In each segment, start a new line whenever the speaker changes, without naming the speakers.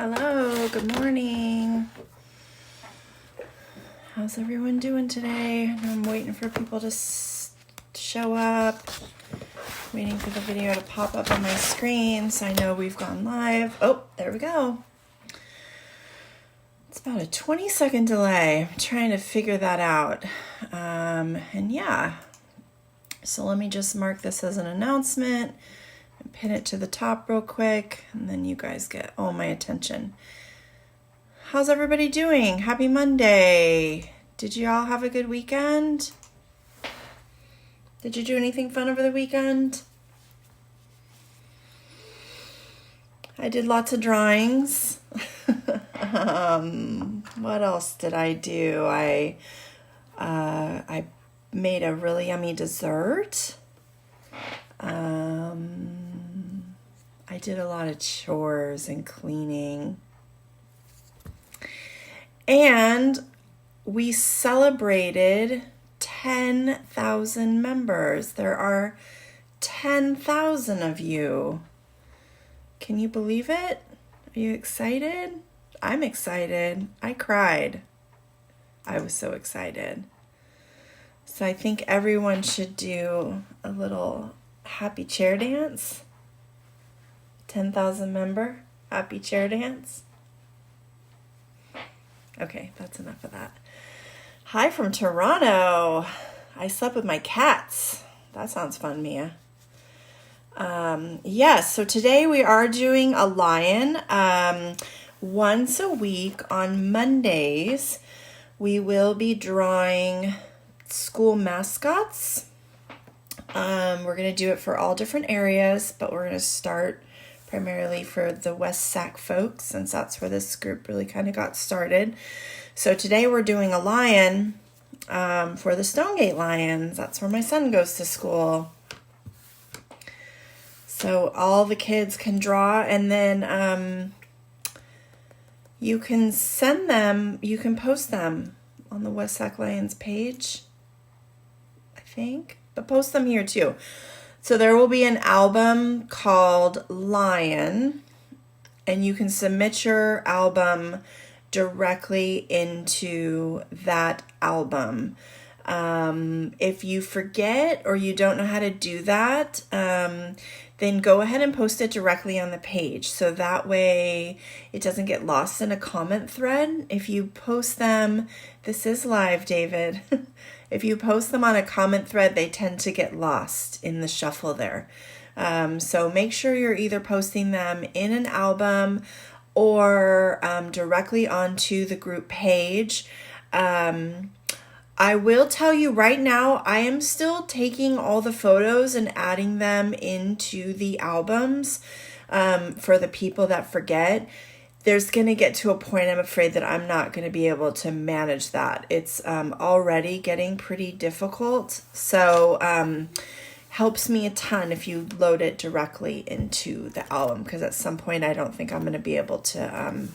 Hello, good morning. How's everyone doing today? I'm waiting for people to show up. Waiting for the video to pop up on my screen so I know we've gone live. Oh, there we go. It's about a 20-second delay. I'm trying to figure that out. And yeah, so let me just mark this as an announcement and pin it to the top real quick, and then you guys get all my attention. How's everybody doing? Happy Monday. Did you all have a good weekend? Did you do anything fun over the weekend? I did lots of drawings. What else did I do? I made a really yummy dessert. I did a lot of chores and cleaning. And we celebrated 10,000 members. There are 10,000 of you. Can you believe it? Are you excited? I'm excited. I cried. I was so excited. So I think everyone should do a little happy chair dance. 10,000 member happy chair dance. Okay, that's enough of that. Hi from Toronto. I slept with my cats. That sounds fun, Mia. Yes, so today we are doing a lion. Once a week on Mondays, we will be drawing school mascots. We're going to do it for all different areas, but we're going to start primarily for the West Sac folks, since that's where this group really kind of got started. So today we're doing a lion for the Stonegate Lions. That's where my son goes to school. So all the kids can draw, and then you can send them, you can post them on the West Sac Lions page, I think, but post them here too. So there will be an album called Lion, and you can submit your album directly into that album. If you forget or you don't know how to do that, then go ahead and post it directly on the page. So that way it doesn't get lost in a comment thread. If you post them, this is live, David. If you post them on a comment thread, they tend to get lost in the shuffle there. So make sure you're either posting them in an album or directly onto the group page. I will tell you right now, I am still taking all the photos and adding them into the albums for the people that forget. There's going to get to a point, I'm afraid, that I'm not going to be able to manage that. It's already getting pretty difficult. So helps me a ton if you load it directly into the album, because at some point I don't think I'm going to be able to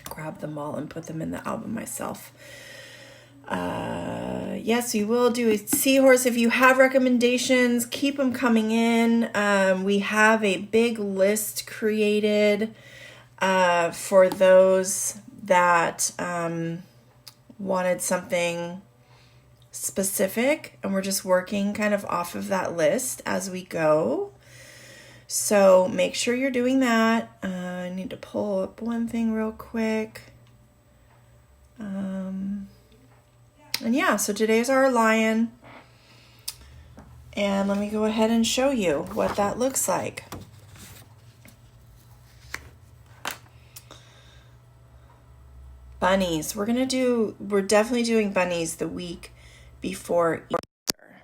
grab them all and put them in the album myself. Yes, you will do a seahorse. If you have recommendations, keep them coming in. We have a big list created for those that wanted something specific, and we're just working kind of off of that list as we go. So make sure you're doing that. I need to pull up one thing real quick. And yeah, so today's our lion. And let me go ahead and show you what that looks like. Bunnies. We're definitely doing bunnies the week before Easter.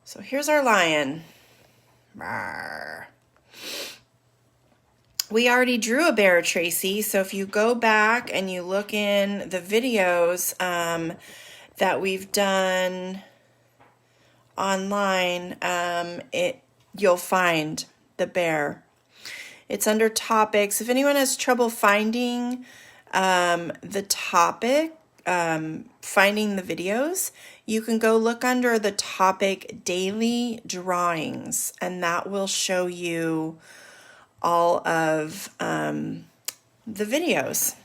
So here's our lion. Rawr. We already drew a bear, Tracy, so if you go back and you look in the videos that we've done online, you'll find the bear. It's under topics. If anyone has trouble finding the topic, finding the videos, you can go look under the topic daily drawings, and that will show you all of the videos.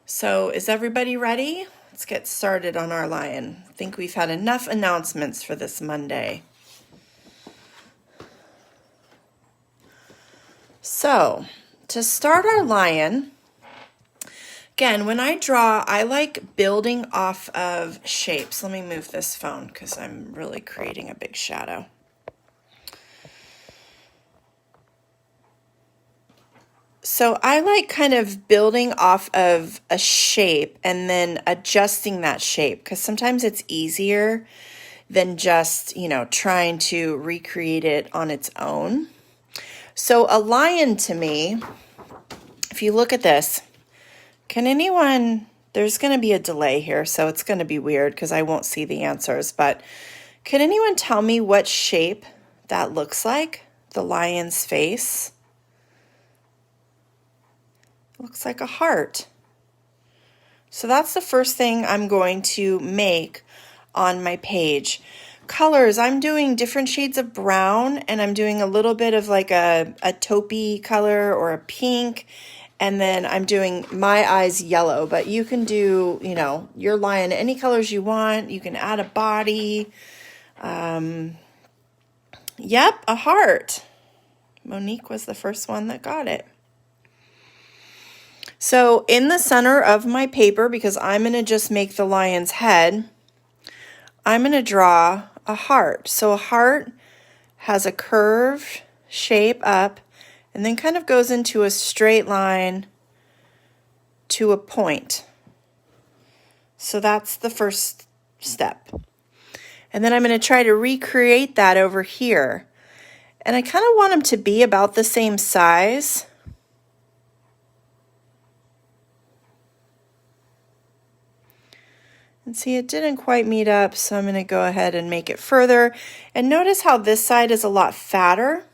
So is everybody ready? Let's get started on our lion. I think we've had enough announcements for this Monday. So to start our lion, again, when I draw, I like building off of shapes. Let me move this phone because I'm really creating a big shadow. So I like kind of building off of a shape and then adjusting that shape because sometimes it's easier than just, trying to recreate it on its own. So a lion to me, if you look at this, there's going to be a delay here, so it's going to be weird because I won't see the answers, but can anyone tell me what shape that looks like? The lion's face? Looks like a heart. So that's the first thing I'm going to make on my page. Colors, I'm doing different shades of brown, and I'm doing a little bit of like a taupey color or a pink, and then I'm doing my eyes yellow, but you can do, your lion any colors you want. You can add a body. Yep, a heart. Monique was the first one that got it. So in the center of my paper, because I'm going to just make the lion's head, I'm going to draw a heart. So a heart has a curved shape up and then kind of goes into a straight line to a point. So that's the first step. And then I'm going to try to recreate that over here. And I kind of want them to be about the same size. And see, it didn't quite meet up, so I'm going to go ahead and make it further. And notice how this side is a lot fatter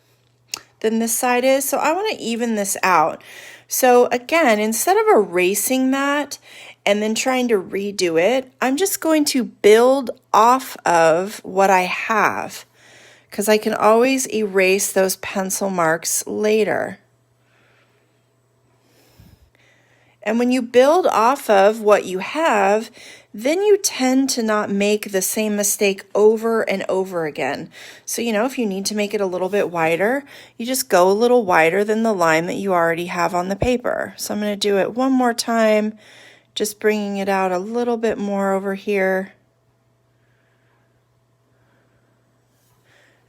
than this side is, so I want to even this out. So again, instead of erasing that and then trying to redo it, I'm just going to build off of what I have, because I can always erase those pencil marks later. And when you build off of what you have, then you tend to not make the same mistake over and over again. So, if you need to make it a little bit wider, you just go a little wider than the line that you already have on the paper. So I'm going to do it one more time, just bringing it out a little bit more over here.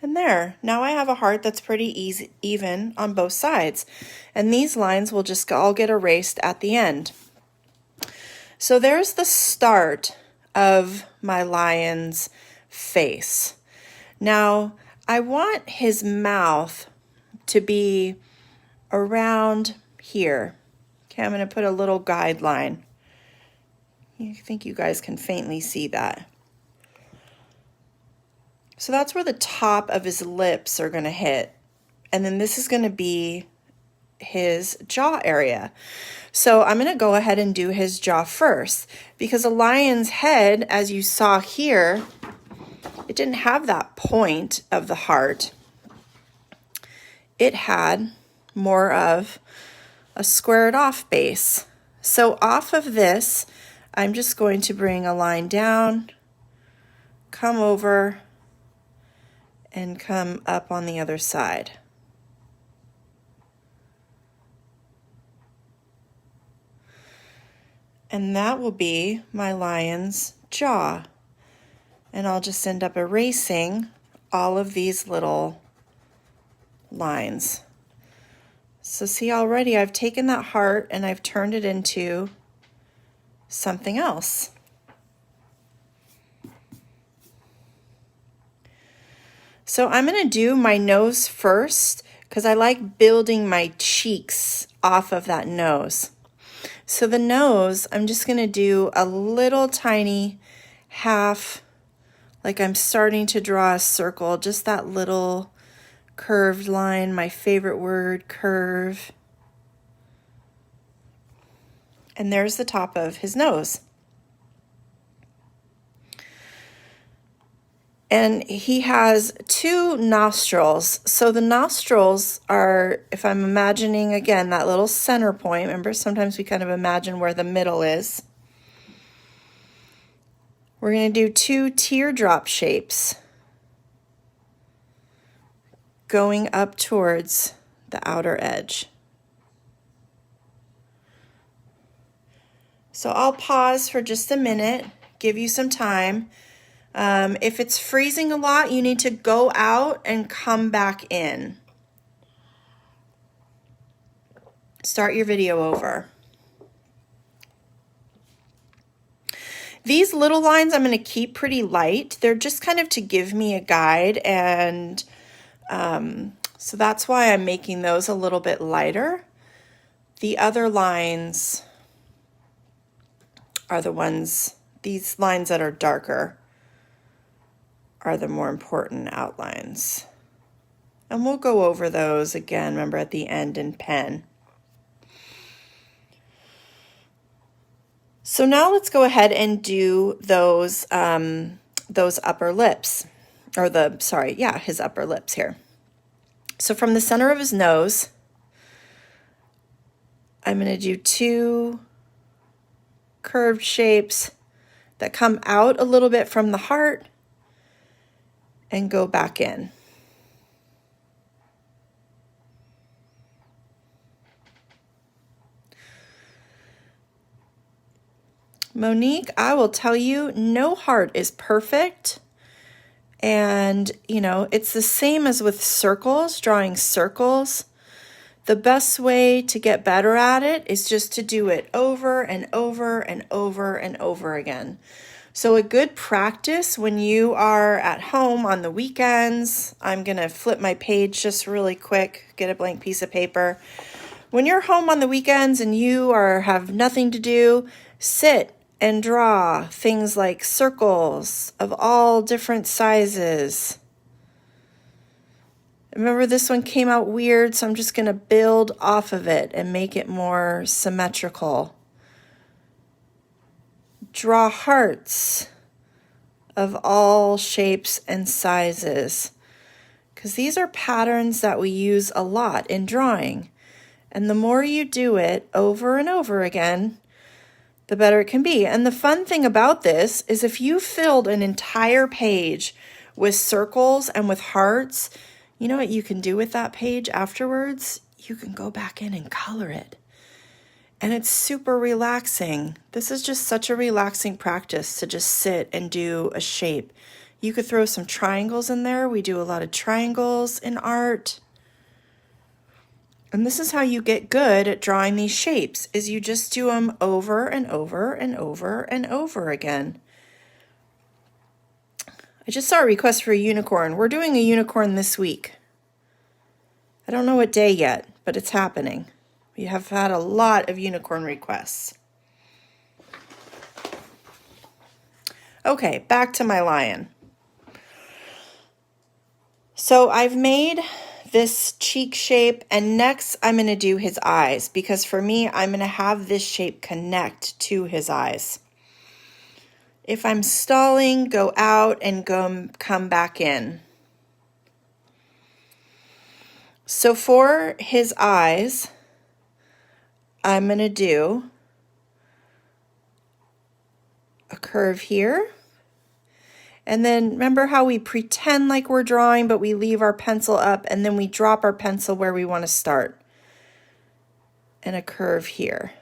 And there, now I have a heart that's pretty easy, even on both sides. And these lines will just all get erased at the end. So there's the start of my lion's face. Now, I want his mouth to be around here. Okay, I'm going to put a little guideline. I think you guys can faintly see that. So that's where the top of his lips are going to hit. And then this is going to be his jaw area. So I'm going to go ahead and do his jaw first, because a lion's head, as you saw here, it didn't have that point of the heart. It had more of a squared off base. So off of this, I'm just going to bring a line down, come over, and come up on the other side. And that will be my lion's jaw. And I'll just end up erasing all of these little lines. So see, already I've taken that heart and I've turned it into something else. So I'm going to do my nose first because I like building my cheeks off of that nose. So the nose, I'm just going to do a little tiny half, like I'm starting to draw a circle, just that little curved line, my favorite word, curve. And there's the top of his nose. And he has 2 nostrils. So the nostrils are, if I'm imagining again, that little center point. Remember, sometimes we kind of imagine where the middle is. We're going to do 2 teardrop shapes going up towards the outer edge. So I'll pause for just a minute, give you some time. If it's freezing a lot, you need to go out and come back in. Start your video over. These little lines I'm going to keep pretty light. They're just kind of to give me a guide, and so that's why I'm making those a little bit lighter. The other lines are the ones, these lines that are darker are the more important outlines. And we'll go over those again, remember, at the end in pen. So now let's go ahead and do those upper lips, or his upper lips here. So from the center of his nose, I'm going to do 2 curved shapes that come out a little bit from the heart and go back in. Monique, I will tell you, no heart is perfect. And, you know, it's the same as with circles, drawing circles. The best way to get better at it is just to do it over and over and over and over again. So a good practice when you are at home on the weekends, I'm going to flip my page just really quick, get a blank piece of paper. When you're home on the weekends and you have nothing to do, sit and draw things like circles of all different sizes. Remember, this one came out weird, so I'm just going to build off of it and make it more symmetrical. Draw hearts of all shapes and sizes, because these are patterns that we use a lot in drawing. And the more you do it over and over again, the better it can be. And the fun thing about this is if you filled an entire page with circles and with hearts, you know what you can do with that page afterwards? You can go back in and color it. And it's super relaxing. This is just such a relaxing practice to just sit and do a shape. You could throw some triangles in there. We do a lot of triangles in art. And this is how you get good at drawing these shapes, is you just do them over and over and over and over again. I just saw a request for a unicorn. We're doing a unicorn this week. I don't know what day yet, but it's happening. We have had a lot of unicorn requests. Okay, back to my lion. So I've made this cheek shape, and next I'm going to do his eyes, because for me, I'm going to have this shape connect to his eyes. If I'm stalling, go out and come back in. So for his eyes, I'm going to do a curve here. And then remember how we pretend like we're drawing, but we leave our pencil up, and then we drop our pencil where we want to start. And a curve here.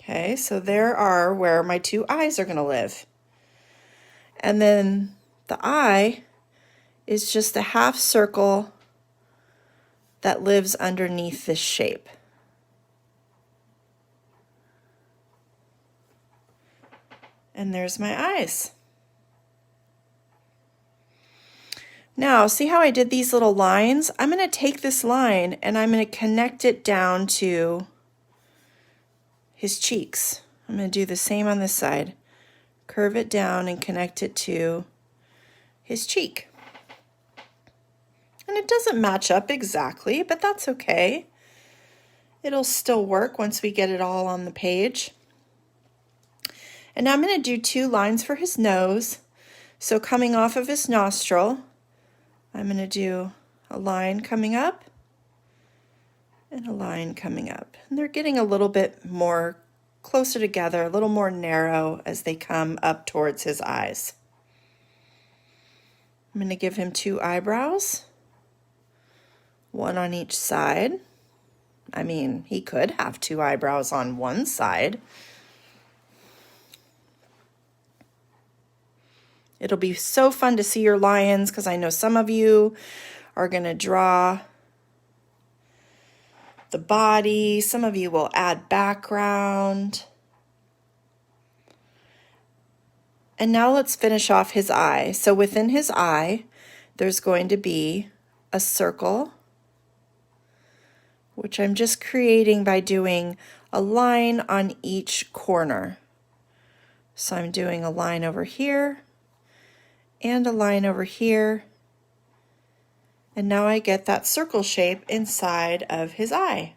Okay, so there are where my 2 eyes are going to live. And then the eye is just a half circle that lives underneath this shape. And there's my eyes. Now, see how I did these little lines? I'm going to take this line and I'm going to connect it down to his cheeks. I'm going to do the same on this side. Curve it down and connect it to his cheek. And it doesn't match up exactly, but that's okay. It'll still work once we get it all on the page. And now I'm going to do 2 lines for his nose. So coming off of his nostril, I'm going to do a line coming up and a line coming up. And they're getting a little bit more closer together, a little more narrow as they come up towards his eyes. I'm going to give him 2 eyebrows, 1 on each side. I mean, he could have 2 eyebrows on one side. It'll be so fun to see your lions because I know some of you are going to draw the body. Some of you will add background. And now let's finish off his eye. So within his eye, there's going to be a circle, which I'm just creating by doing a line on each corner. So I'm doing a line over here and a line over here. And now I get that circle shape inside of his eye.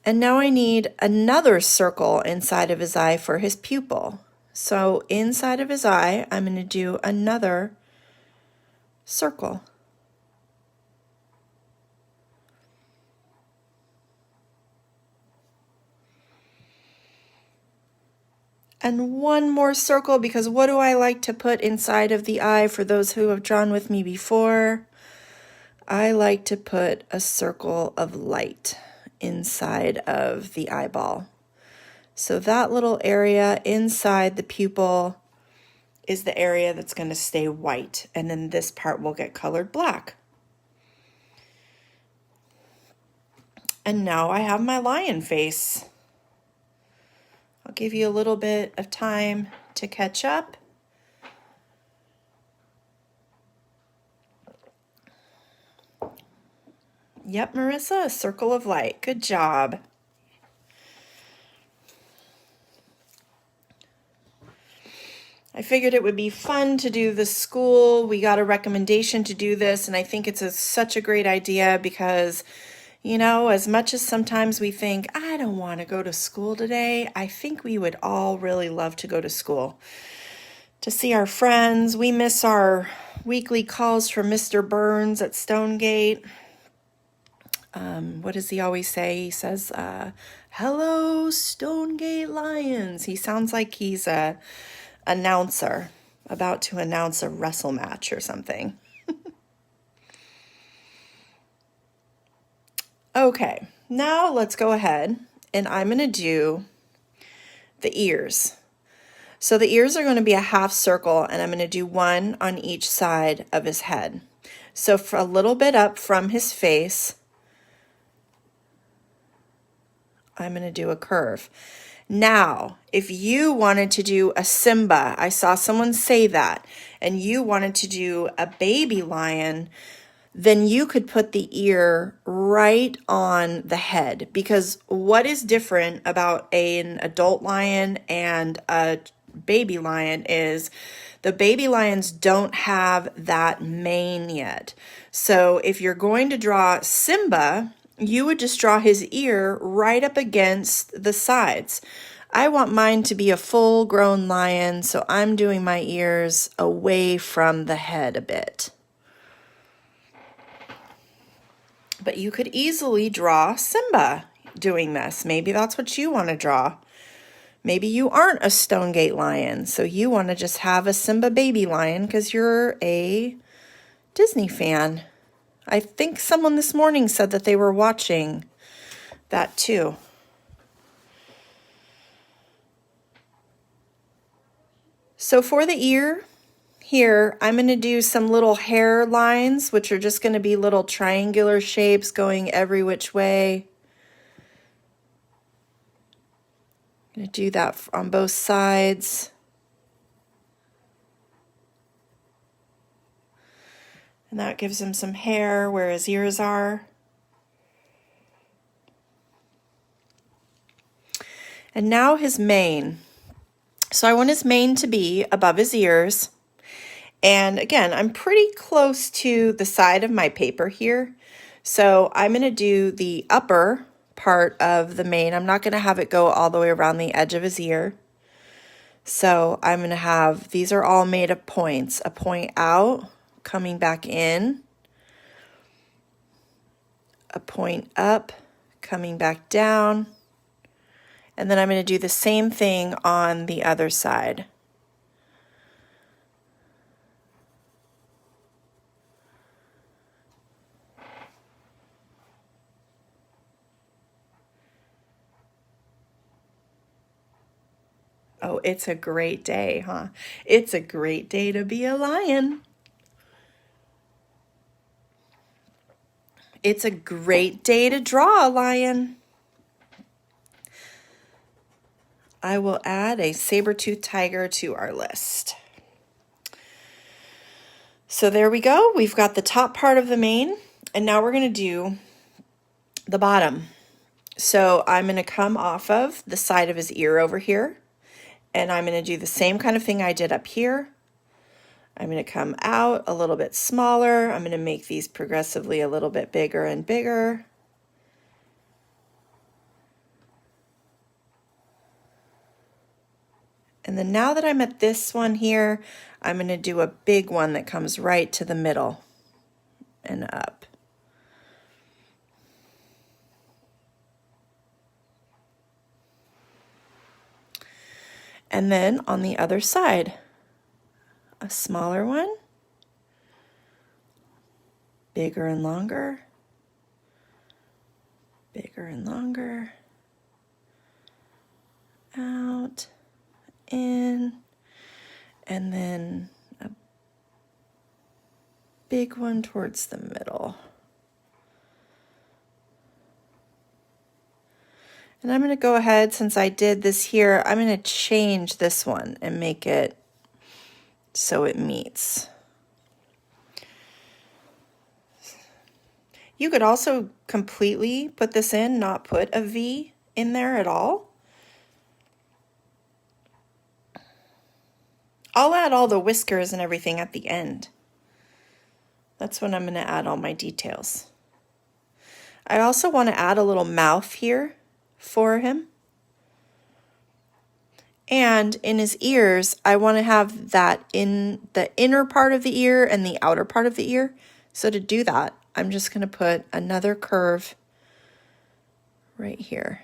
And now I need another circle inside of his eye for his pupil. So inside of his eye, I'm going to do another circle. And one more circle, because what do I like to put inside of the eye for those who have drawn with me before? I like to put a circle of light inside of the eyeball. So that little area inside the pupil is the area that's going to stay white, and then this part will get colored black. And now I have my lion face. I'll give you a little bit of time to catch up. Yep, Marissa, a circle of light. Good job. I figured it would be fun to do this school. We got a recommendation to do this, and I think it's such a great idea because, you know, as much as sometimes we think, I don't want to go to school today, I think we would all really love to go to school. To see our friends. We miss our weekly calls from Mr. Burns at Stonegate. What does he always say? He says, hello, Stonegate Lions. He sounds like he's a announcer about to announce a wrestle match or something. Okay, now let's go ahead and I'm going to do the ears. So the ears are going to be a half circle, and I'm going to do 1 on each side of his head. So for a little bit up from his face, I'm going to do a curve. Now, if you wanted to do a Simba, I saw someone say that, and you wanted to do a baby lion, then you could put the ear right on the head. Because what is different about an adult lion and a baby lion is the baby lions don't have that mane yet. So if you're going to draw Simba, you would just draw his ear right up against the sides. I want mine to be a full-grown lion, so I'm doing my ears away from the head a bit. But you could easily draw Simba doing this. Maybe that's what you want to draw. Maybe you aren't a Stonegate lion, so you want to just have a Simba baby lion because you're a Disney fan. I think someone this morning said that they were watching that too. So for the ear here, I'm going to do some little hair lines, which are just going to be little triangular shapes going every which way. I'm going to do that on both sides. And that gives him some hair where his ears are. And now his mane. So I want his mane to be above his ears. And again, I'm pretty close to the side of my paper here. So I'm going to do the upper part of the mane. I'm not going to have it go all the way around the edge of his ear. So I'm going to have, these are all made of points, a point out, coming back in, a point up, coming back down, and then I'm going to do the same thing on the other side. Oh, it's a great day, huh? It's a great day to be a lion. It's a great day to draw a lion. I will add a saber-toothed tiger to our list. So there we go. We've got the top part of the mane, and now we're going to do the bottom. So I'm going to come off of the side of his ear over here, and I'm going to do the same kind of thing I did up here. I'm going to come out a little bit smaller. I'm going to make these progressively a little bit bigger and bigger. And then now that I'm at this one here, I'm going to do a big one that comes right to the middle and up. And then on the other side, a smaller one, bigger and longer, bigger and longer, out, in, and then a big one towards the middle. And I'm going to go ahead, since I did this here, I'm going to change this one and make it so it meets. You could also completely put this in, not put a V in there at all. I'll add all the whiskers and everything at the end. That's when I'm going to add all my details. I also want to add a little mouth here for him. And in his ears, I want to have that in the inner part of the ear and the outer part of the ear. So to do that, I'm just going to put another curve right here.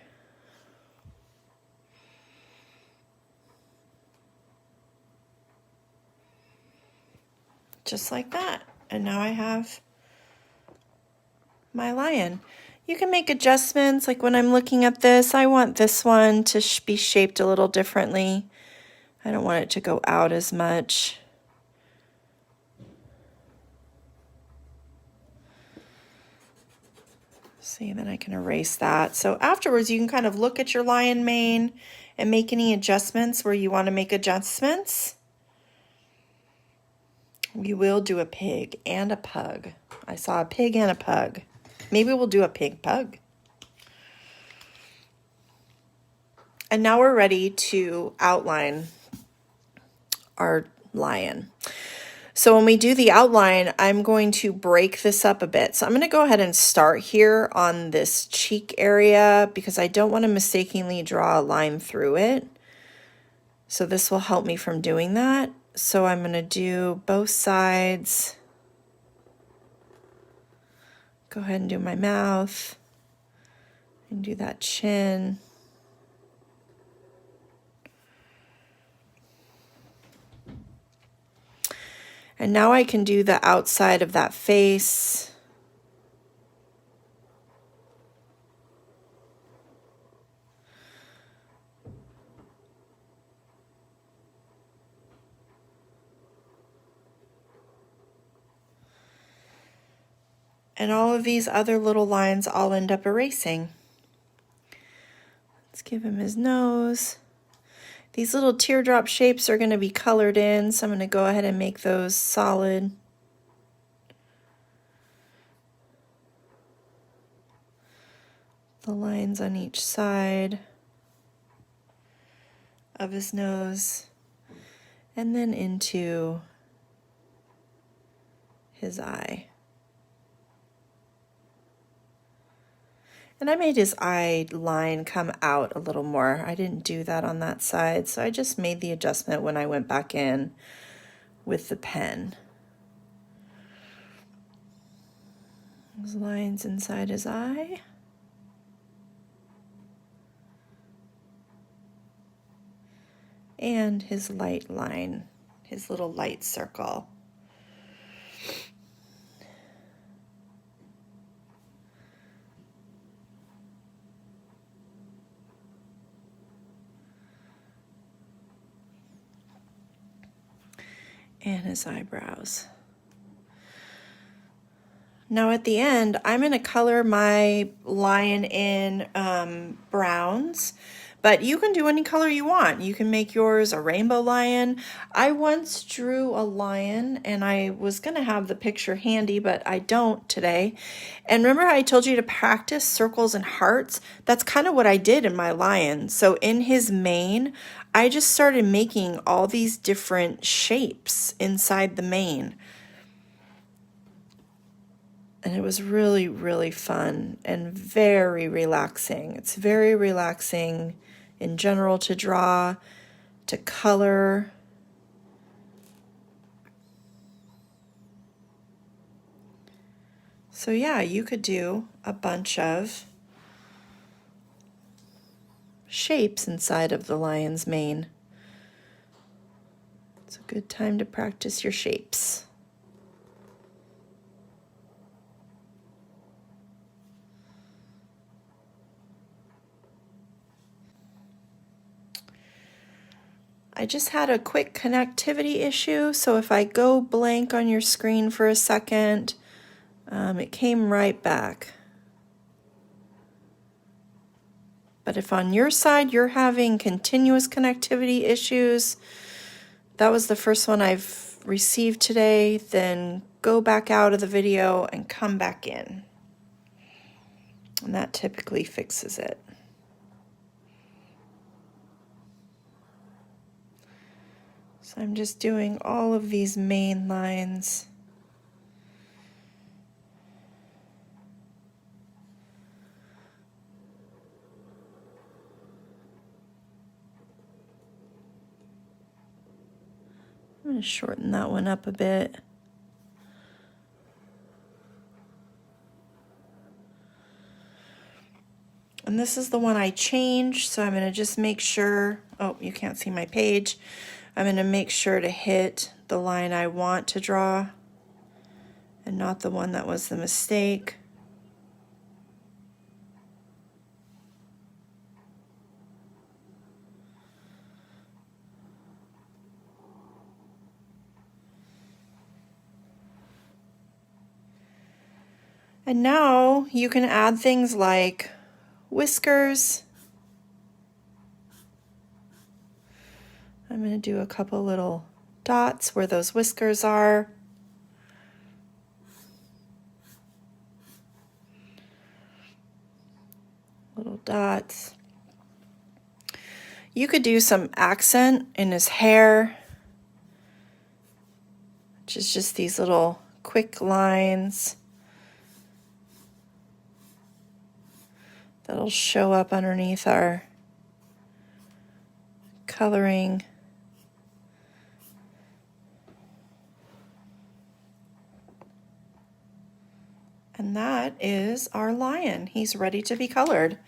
Just like that. And now I have my lion. You can make adjustments, like when I'm looking at this, I want this one to be shaped a little differently. I don't want it to go out as much. See, then I can erase that. So afterwards, you can kind of look at your lion mane and make any adjustments where you want to make adjustments. We will do a pig and a pug. I saw a pig and a pug. Maybe we'll do a pig pug. And now we're ready to outline our lion. So when we do the outline, I'm going to break this up a bit. So I'm going to go ahead and start here on this cheek area because I don't want to mistakenly draw a line through it. So this will help me from doing that. So I'm going to do both sides. Go ahead and do my mouth and do that chin. And now I can do the outside of that face. And all of these other little lines I'll end up erasing. Let's give him his nose. These little teardrop shapes are going to be colored in, so I'm going to go ahead and make those solid. The lines on each side of his nose, and then into his eye. And I made his eye line come out a little more. I didn't do that on that side, so I just made the adjustment when I went back in with the pen. Those lines inside his eye. And his light line, his little light circle. And his eyebrows. Now at the end, I'm going to color my lion in browns, but you can do any color you want. You can make yours a rainbow lion. I once drew a lion, and I was going to have the picture handy, but I don't today. And remember how I told you to practice circles and hearts? That's kind of what I did in my lion. So in his mane, I just started making all these different shapes inside the mane. And it was really, really fun and very relaxing. It's very relaxing in general to draw, to color. So yeah, you could do a bunch of shapes inside of the lion's mane. It's a good time to practice your shapes. I just had a quick connectivity issue, so if I go blank on your screen for a second, it came right back. But if on your side you're having continuous connectivity issues, that was the first one I've received today, then go back out of the video and come back in. And that typically fixes it. So I'm just doing all of these main lines. I'm going to shorten that one up a bit. And this is the one I changed, so I'm going to just make sure, oh, you can't see my page. I'm going to make sure to hit the line I want to draw and not the one that was the mistake. And now you can add things like whiskers. I'm going to do a couple little dots where those whiskers are. Little dots. You could do some accent in his hair, which is just these little quick lines that'll show up underneath our coloring. And that is our lion. He's ready to be colored.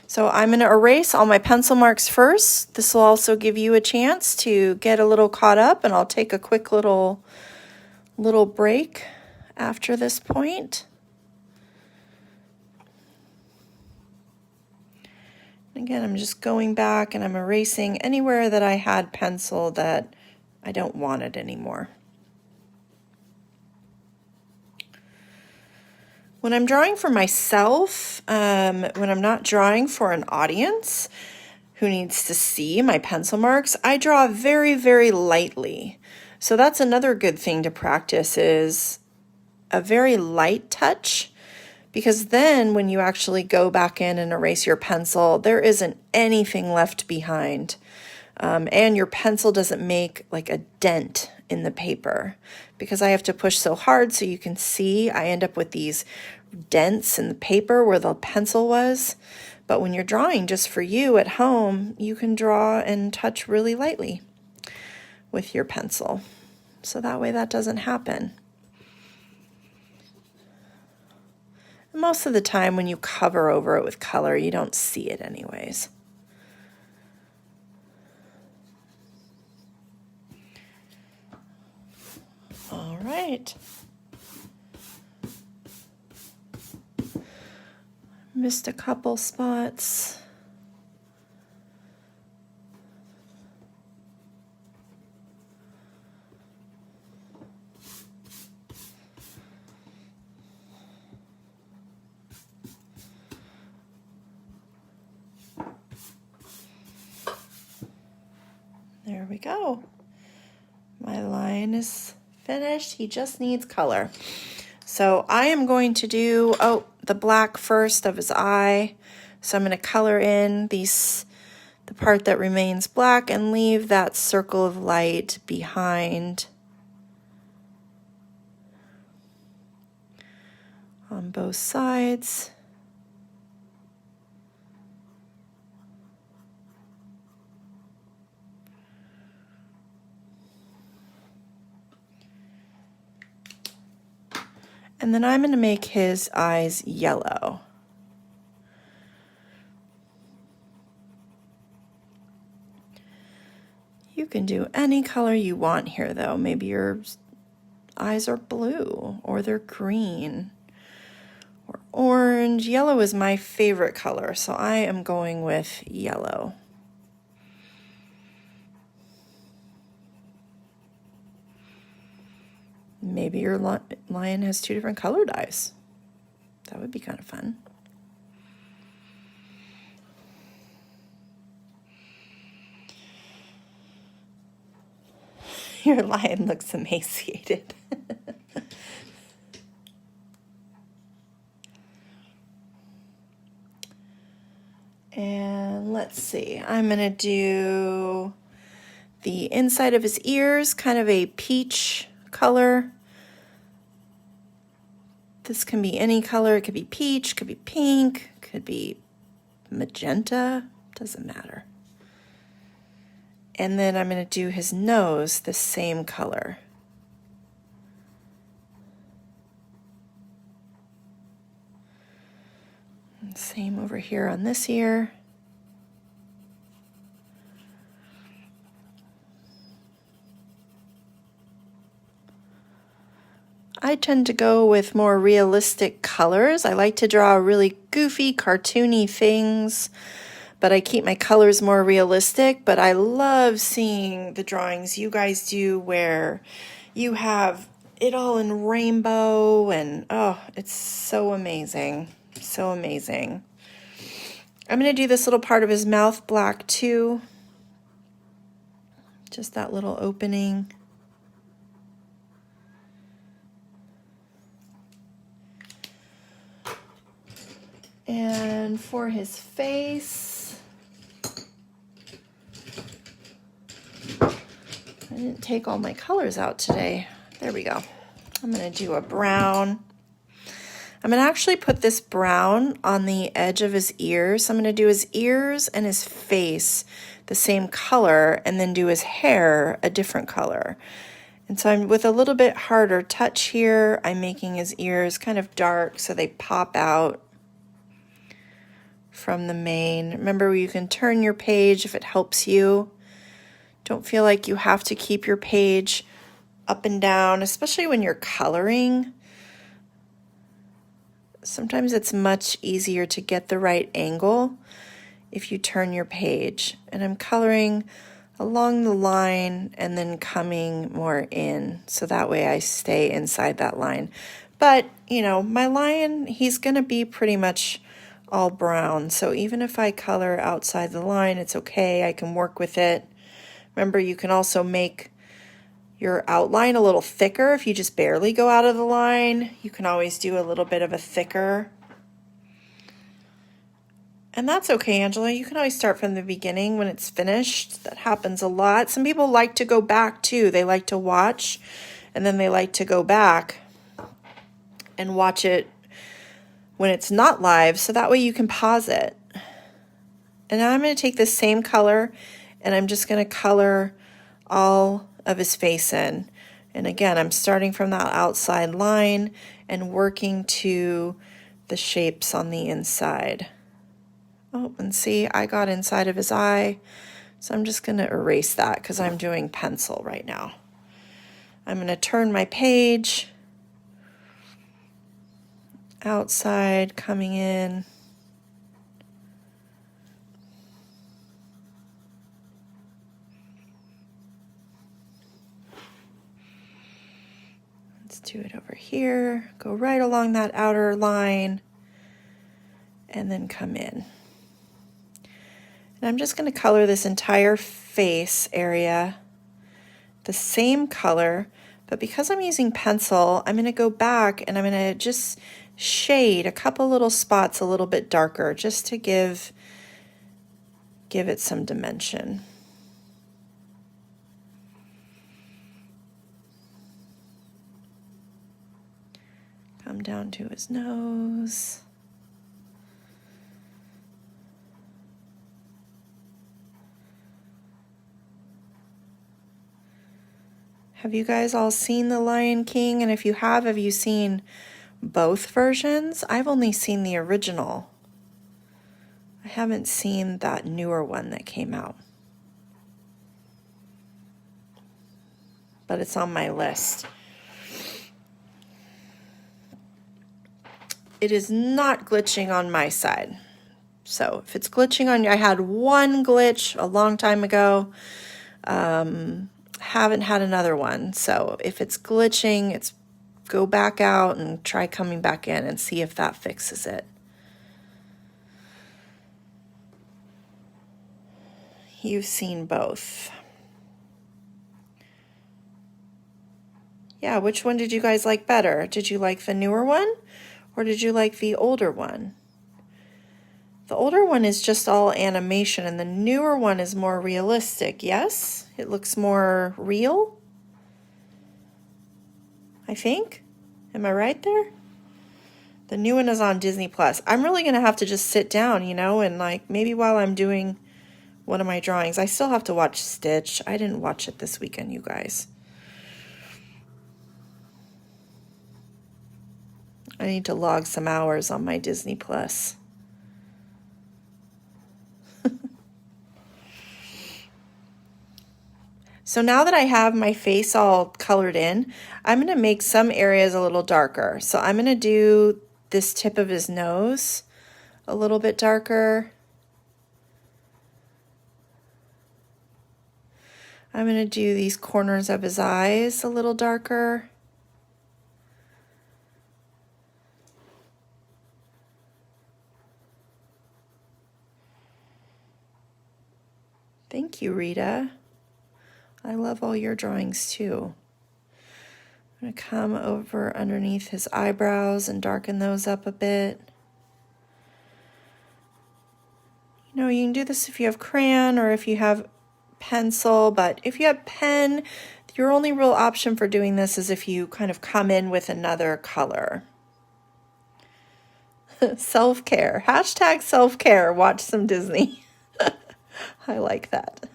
So I'm going to erase all my pencil marks first. This will also give you a chance to get a little caught up, and I'll take a quick little break after this point. Again, I'm just going back and I'm erasing anywhere that I had pencil that I don't want it anymore. When I'm drawing for myself, when I'm not drawing for an audience who needs to see my pencil marks, I draw very, very lightly. So that's another good thing to practice, is a very light touch, because then when you actually go back in and erase your pencil, there isn't anything left behind. And your pencil doesn't make like a dent in the paper. Because I have to push so hard so you can see, I end up with these dents in the paper where the pencil was. But when you're drawing just for you at home, you can draw and touch really lightly with your pencil. So that way that doesn't happen. And most of the time when you cover over it with color, you don't see it anyways. All right. Missed a couple spots. There we go. My line is finished. He just needs color. So I am going to do, the black first of his eye. So I'm going to color in the part that remains black and leave that circle of light behind on both sides. And then I'm going to make his eyes yellow. You can do any color you want here though. Maybe your eyes are blue or they're green or orange. Yellow is my favorite color, so I am going with yellow. Maybe your lion has two different colored eyes. That would be kind of fun. Your lion looks emaciated. And let's see, I'm going to do the inside of his ears, kind of a peach color. This can be any color. It could be peach, could be pink, could be magenta, doesn't matter. And then I'm going to do his nose the same color. And same over here on this ear. I tend to go with more realistic colors. I like to draw really goofy, cartoony things, but I keep my colors more realistic. But I love seeing the drawings you guys do where you have it all in rainbow, and oh, it's so amazing. So amazing. I'm going to do this little part of his mouth black too. Just that little opening. And for his face, I didn't take all my colors out today. There we go. I'm going to do a brown. I'm going to actually put this brown on the edge of his ears. So I'm going to do his ears and his face the same color, and then do his hair a different color. And so I'm with a little bit harder touch here. I'm making his ears kind of dark so they pop out from the mane. Remember, you can turn your page if it helps you. Don't feel like you have to keep your page up and down, especially when you're coloring. Sometimes it's much easier to get the right angle if you turn your page. And I'm coloring along the line and then coming more in, so that way I stay inside that line. But, you know, my lion, he's going to be pretty much all brown. So even if I color outside the line, it's okay. I can work with it. Remember, you can also make your outline a little thicker. If you just barely go out of the line, you can always do a little bit of a thicker. And that's okay, Angela. You can always start from the beginning when it's finished. That happens a lot. Some people like to go back too. They like to watch and then they like to go back and watch it when it's not live, so that way you can pause it. And now I'm going to take the same color and I'm just going to color all of his face in. And again, I'm starting from that outside line and working to the shapes on the inside. Oh, and see, I got inside of his eye. So I'm just going to erase that because I'm doing pencil right now. I'm going to turn my page. Outside, coming in. Let's do it over here. Go right along that outer line and then come in. And I'm just going to color this entire face area the same color, but because I'm using pencil, I'm going to go back and I'm going to just shade a couple little spots a little bit darker just to give it some dimension. Come down to his nose. Have you guys all seen The Lion King? And if you have you seen both versions? I've only seen the original. I haven't seen that newer one that came out. But it's on my list. It is not glitching on my side. So if it's glitching on you, I had one glitch a long time ago. Haven't had another one. So if it's glitching, go back out and try coming back in and see if that fixes it. You've seen both. Yeah, which one did you guys like better? Did you like the newer one or did you like the older one? The older one is just all animation and the newer one is more realistic, yes? It looks more real, I think. Am I right there? The new one is on Disney Plus. I'm really going to have to just sit down, and like maybe while I'm doing one of my drawings. I still have to watch Stitch. I didn't watch it this weekend, you guys. I need to log some hours on my Disney Plus. So now that I have my face all colored in, I'm going to make some areas a little darker. So I'm going to do this tip of his nose a little bit darker. I'm going to do these corners of his eyes a little darker. Thank you, Rita. I love all your drawings too. I'm going to come over underneath his eyebrows and darken those up a bit. You can do this if you have crayon or if you have pencil, but if you have pen, your only real option for doing this is if you kind of come in with another color. Self-care. Hashtag self-care. Watch some Disney. I like that.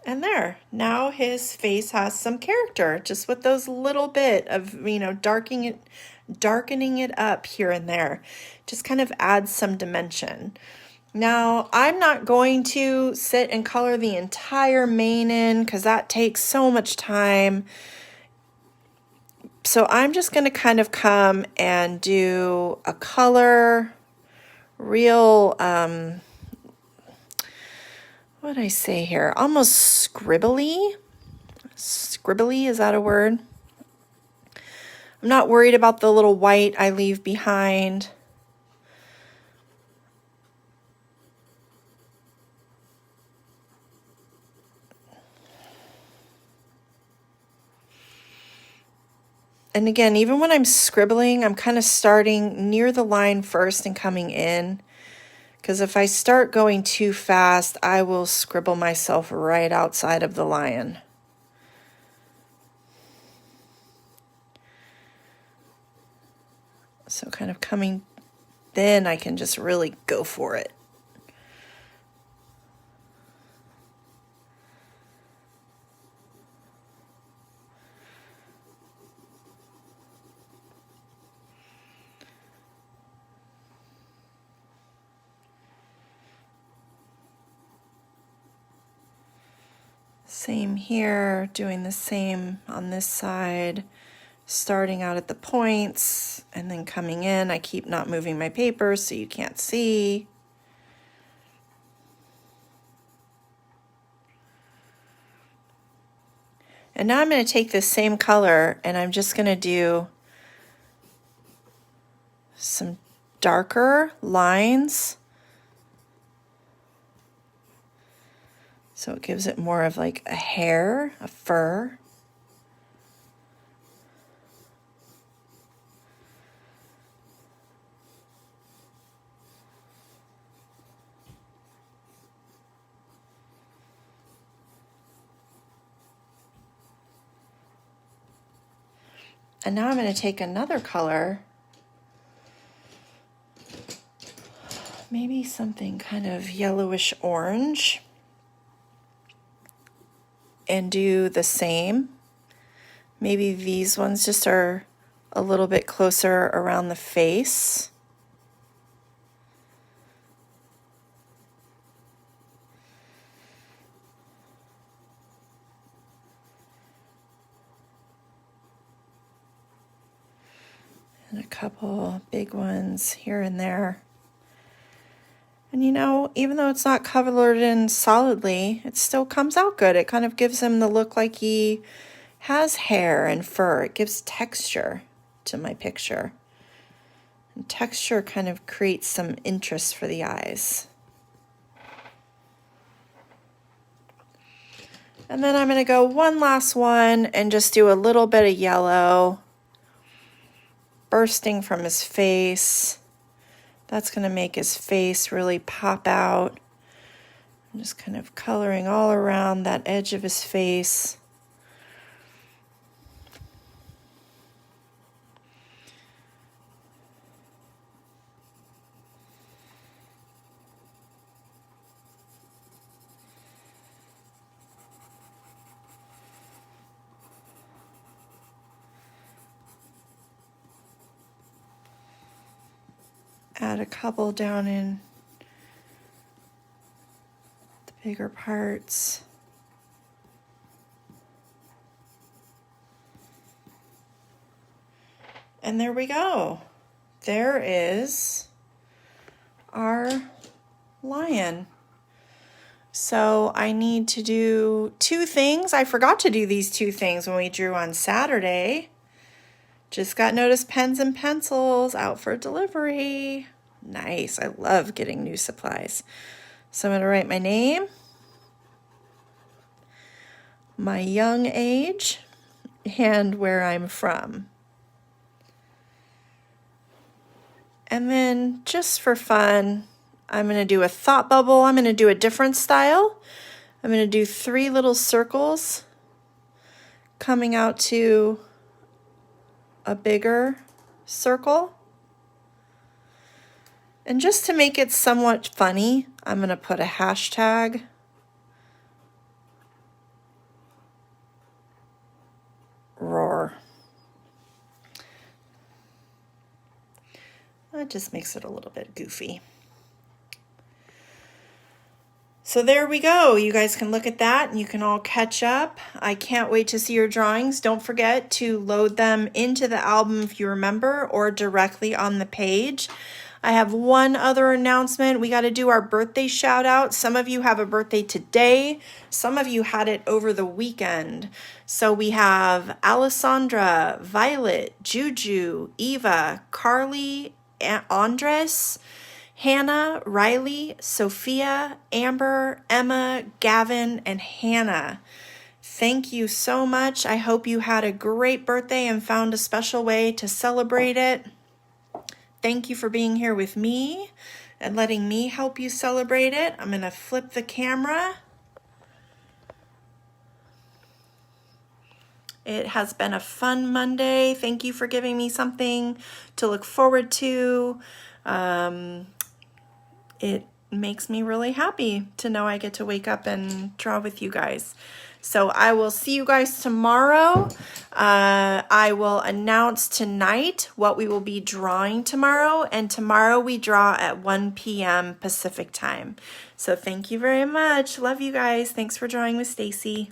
And there, now his face has some character, just with those little bit of, darkening it up here and there. Just kind of adds some dimension. Now, I'm not going to sit and color the entire mane in because that takes so much time. So I'm just going to kind of come and do a color, real, what did I say here? Almost scribbly. Scribbly, is that a word? I'm not worried about the little white I leave behind. And again, even when I'm scribbling, I'm kind of starting near the line first and coming in. Because if I start going too fast, I will scribble myself right outside of the lion. So kind of coming, then I can just really go for it. Same here, doing the same on this side, starting out at the points and then coming in. I keep not moving my paper so you can't see. And now I'm going to take this same color and I'm just going to do some darker lines. So it gives it more of like a hair, a fur. And now I'm going to take another color, maybe something kind of yellowish orange, and do the same. Maybe these ones just are a little bit closer around the face. And a couple big ones here and there. And you know, even though it's not covered in solidly, it still comes out good. It kind of gives him the look like he has hair and fur. It gives texture to my picture. And texture kind of creates some interest for the eyes. And then I'm going to go one last one and just do a little bit of yellow bursting from his face. That's going to make his face really pop out. I'm just kind of coloring all around that edge of his face. Add a couple down in the bigger parts. And there we go. There is our lion. So I need to do two things. I forgot to do these two things when we drew on Saturday. Just got notice pens and pencils out for delivery. Nice. I love getting new supplies. So I'm going to write my name, my young age, and where I'm from. And then just for fun, I'm going to do a thought bubble. I'm going to do a different style. I'm going to do 3 little circles coming out to a bigger circle. And just to make it somewhat funny, I'm going to put a hashtag. Roar. That just makes it a little bit goofy. So there we go. You guys can look at that and you can all catch up. I can't wait to see your drawings. Don't forget to load them into the album if you remember, or directly on the page. I have one other announcement. We got to do our birthday shout out. Some of you have a birthday today. Some of you had it over the weekend. So we have Alessandra, Violet, Juju, Eva, Carly, Andres, Hannah, Riley, Sophia, Amber, Emma, Gavin, and Hannah. Thank you so much. I hope you had a great birthday and found a special way to celebrate it. Thank you for being here with me and letting me help you celebrate it. I'm going to flip the camera. It has been a fun Monday. Thank you for giving me something to look forward to. It makes me really happy to know I get to wake up and draw with you guys. So I will see you guys tomorrow. I will announce tonight what we will be drawing tomorrow, and tomorrow we draw at 1 p.m. Pacific time. So thank you very much. Love you guys. Thanks for drawing with Stacy.